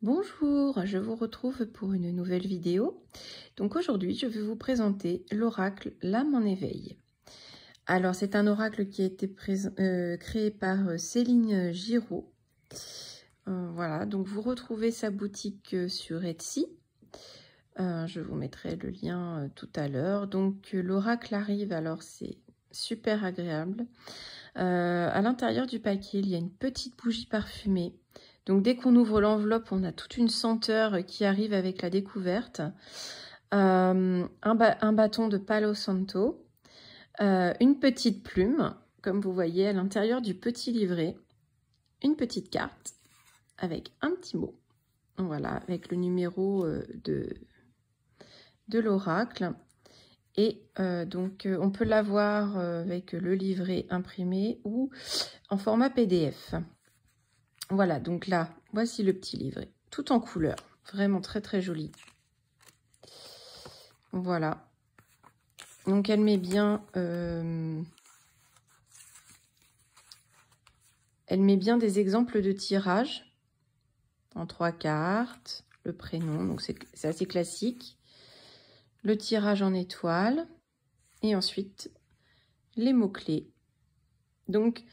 Bonjour, je vous retrouve pour une nouvelle vidéo. Donc aujourd'hui, je vais vous présenter l'oracle L'âme en éveil. Alors, c'est un oracle qui a été créé par Céline Giraud. Voilà, donc vous retrouvez sa boutique sur Etsy. Je vous mettrai le lien tout à l'heure. Donc, l'oracle arrive, alors c'est super agréable. À l'intérieur du paquet, il y a une petite bougie parfumée. Donc, dès qu'on ouvre l'enveloppe, on a toute une senteur qui arrive avec la découverte. Un bâton de Palo Santo, une petite plume, comme vous voyez à l'intérieur du petit livret, une petite carte avec un petit mot. Voilà, avec le numéro de l'oracle. Et donc, on peut l'avoir avec le livret imprimé ou en format PDF. Voilà, donc là, voici le petit livret, tout en couleur. Vraiment très, très joli. Voilà. Donc, elle met bien... elle met bien des exemples de tirage en 3 cartes. Le prénom, donc c'est assez classique. Le tirage en étoile. Et ensuite, les mots-clés. Donc...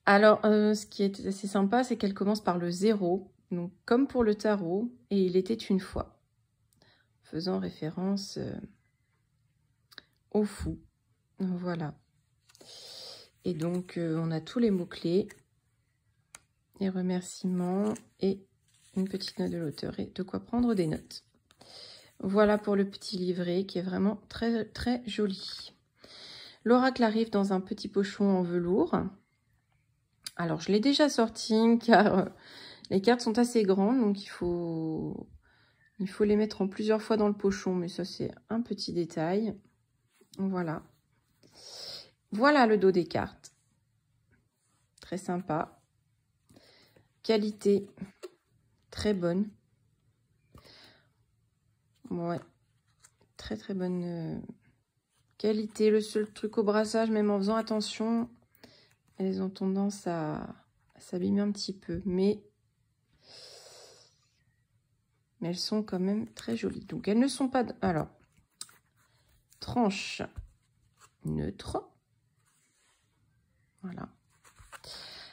Alors, ce qui est assez sympa, c'est qu'elle commence par le 0, donc comme pour le tarot, et il était une fois, faisant référence au fou. Voilà. Et donc, on a tous les mots-clés, les remerciements et une petite note de l'auteur et de quoi prendre des notes. Voilà pour le petit livret qui est vraiment très, très joli. L'oracle arrive dans un petit pochon en velours. Alors, je l'ai déjà sorti car les cartes sont assez grandes, donc il faut les mettre en plusieurs fois dans le pochon, mais ça, c'est un petit détail. Voilà. Voilà le dos des cartes. Très sympa. Qualité très bonne. Ouais. Très, très bonne qualité. Le seul truc au brassage, même en faisant attention, elles ont tendance à s'abîmer un petit peu, mais elles sont quand même très jolies. Donc, elles ne sont pas... Alors, tranche neutre. Voilà.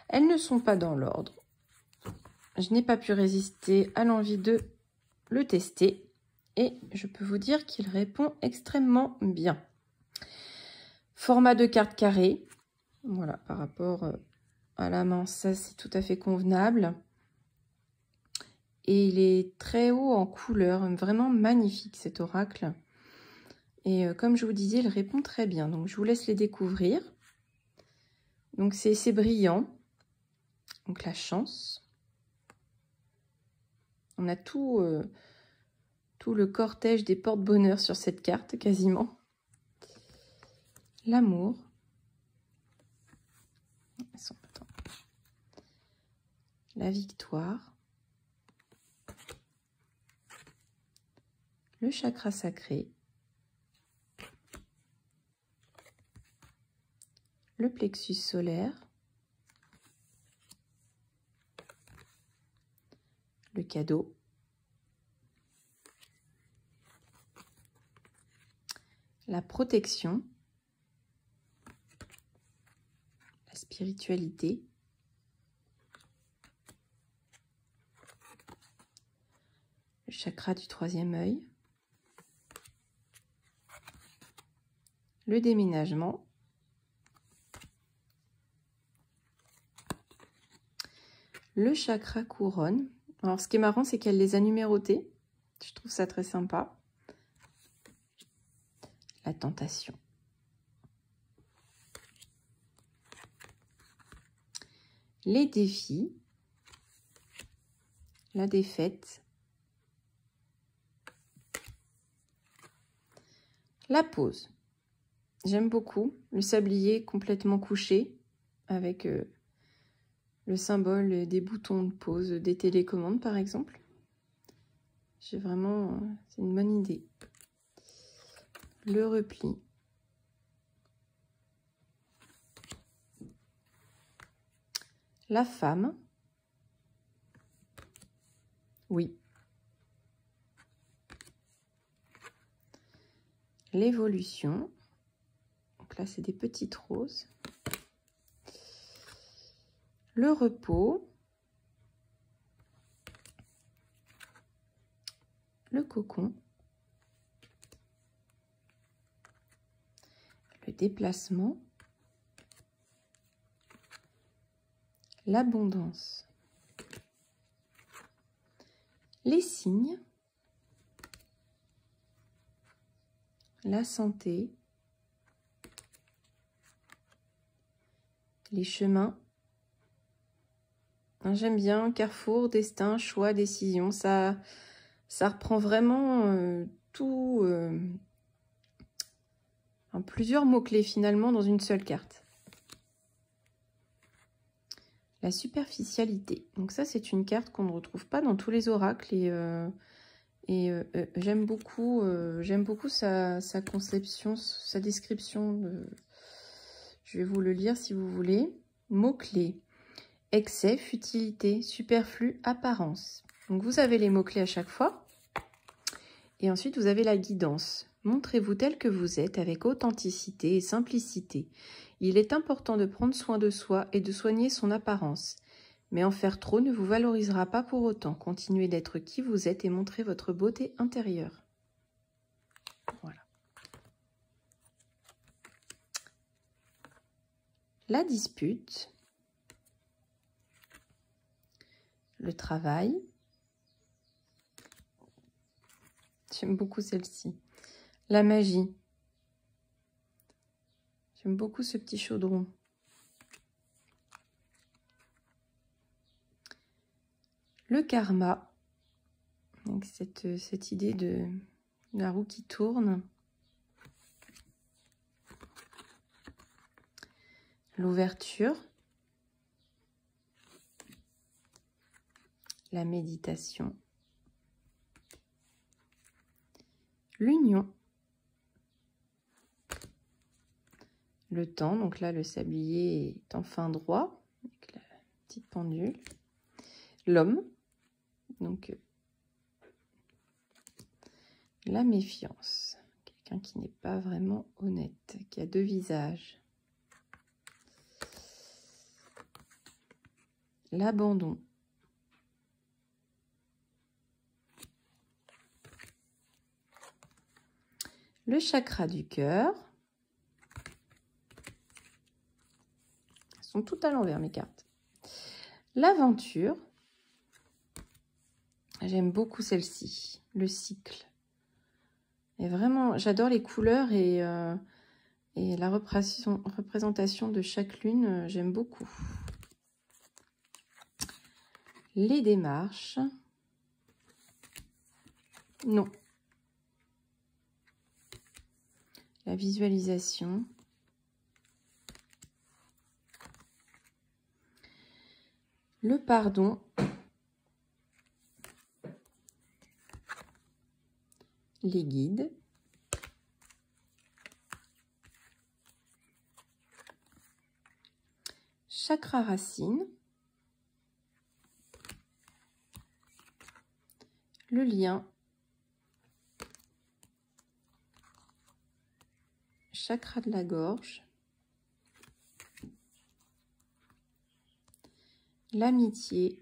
Elles ne sont pas dans l'ordre. Je n'ai pas pu résister à l'envie de le tester. Et je peux vous dire qu'il répond extrêmement bien. Format de carte carrée. Voilà, par rapport à la main, ça c'est tout à fait convenable. Et il est très haut en couleur, vraiment magnifique cet oracle. Et comme je vous disais, il répond très bien. Donc je vous laisse les découvrir. Donc c'est brillant. Donc la chance. On a tout le cortège des porte-bonheur sur cette carte, quasiment. L'amour. La victoire. Le chakra sacré. Le plexus solaire. Le cadeau. La protection. La spiritualité. Le chakra du 3e œil. Le déménagement. Le chakra couronne. Alors, ce qui est marrant, c'est qu'elle les a numérotés. Je trouve ça très sympa. La tentation. Les défis. La défaite. La pause. J'aime beaucoup le sablier complètement couché avec le symbole des boutons de pause des télécommandes par exemple. J'ai vraiment... c'est une bonne idée. Le repli. La femme. Oui. L'évolution. Donc là, c'est des petites roses. Le repos. Le cocon. Le déplacement. L'abondance. Les signes. La santé. Les chemins. J'aime bien carrefour, destin, choix, décision. Ça reprend vraiment tout, plusieurs mots-clés finalement dans une seule carte. La superficialité. Donc ça, c'est une carte qu'on ne retrouve pas dans tous les oracles et j'aime beaucoup sa conception, sa description. Je vais vous le lire si vous voulez. Mots-clés. Excès, futilité, superflu, apparence. Donc vous avez les mots-clés à chaque fois. Et ensuite, vous avez la guidance. Montrez-vous tel que vous êtes avec authenticité et simplicité. Il est important de prendre soin de soi et de soigner son apparence. Mais en faire trop ne vous valorisera pas pour autant. Continuez d'être qui vous êtes et montrez votre beauté intérieure. Voilà. La dispute. Le travail. J'aime beaucoup celle-ci. La magie. J'aime beaucoup ce petit chaudron. Le karma. Donc cette idée de la roue qui tourne. L'ouverture. La méditation. L'union. Le temps, donc là le sablier est en fin droit, avec la petite pendule. L'homme, donc la méfiance. Quelqu'un qui n'est pas vraiment honnête, qui a deux visages. L'abandon. Le chakra du cœur. Elles sont toutes à l'envers mes cartes. L'aventure. J'aime beaucoup celle-ci. Le cycle. Et vraiment, j'adore les couleurs et la représentation de chaque lune, j'aime beaucoup. Les démarches. Non. La visualisation. Le pardon. Les guides. Chakra racine. Le lien. Chakra de la gorge. L'amitié.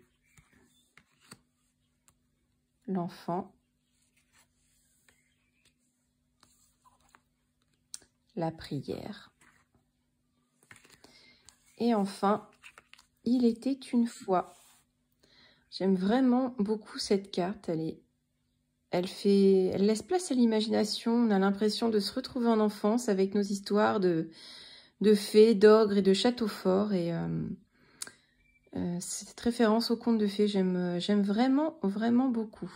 L'enfant. La prière. Et enfin, il était une fois. J'aime vraiment beaucoup cette carte. Elle laisse place à l'imagination. On a l'impression de se retrouver en enfance avec nos histoires de fées, d'ogres et de châteaux forts. Et cette référence au conte de fées, j'aime vraiment, vraiment beaucoup.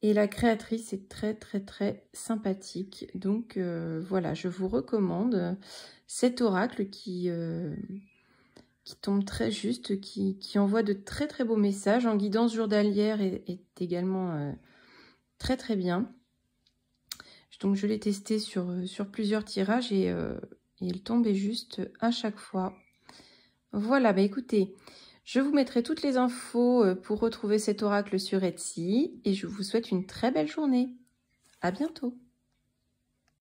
Et la créatrice est très, très, très sympathique. Donc, voilà, je vous recommande cet oracle qui tombe très juste, qui envoie de très, très beaux messages. En guidance journalière est également très, très bien. Donc, je l'ai testé sur plusieurs tirages et il tombait juste à chaque fois. Voilà, bah écoutez, Je vous mettrai toutes les infos pour retrouver cet oracle sur Etsy et je vous souhaite une très belle journée. À bientôt.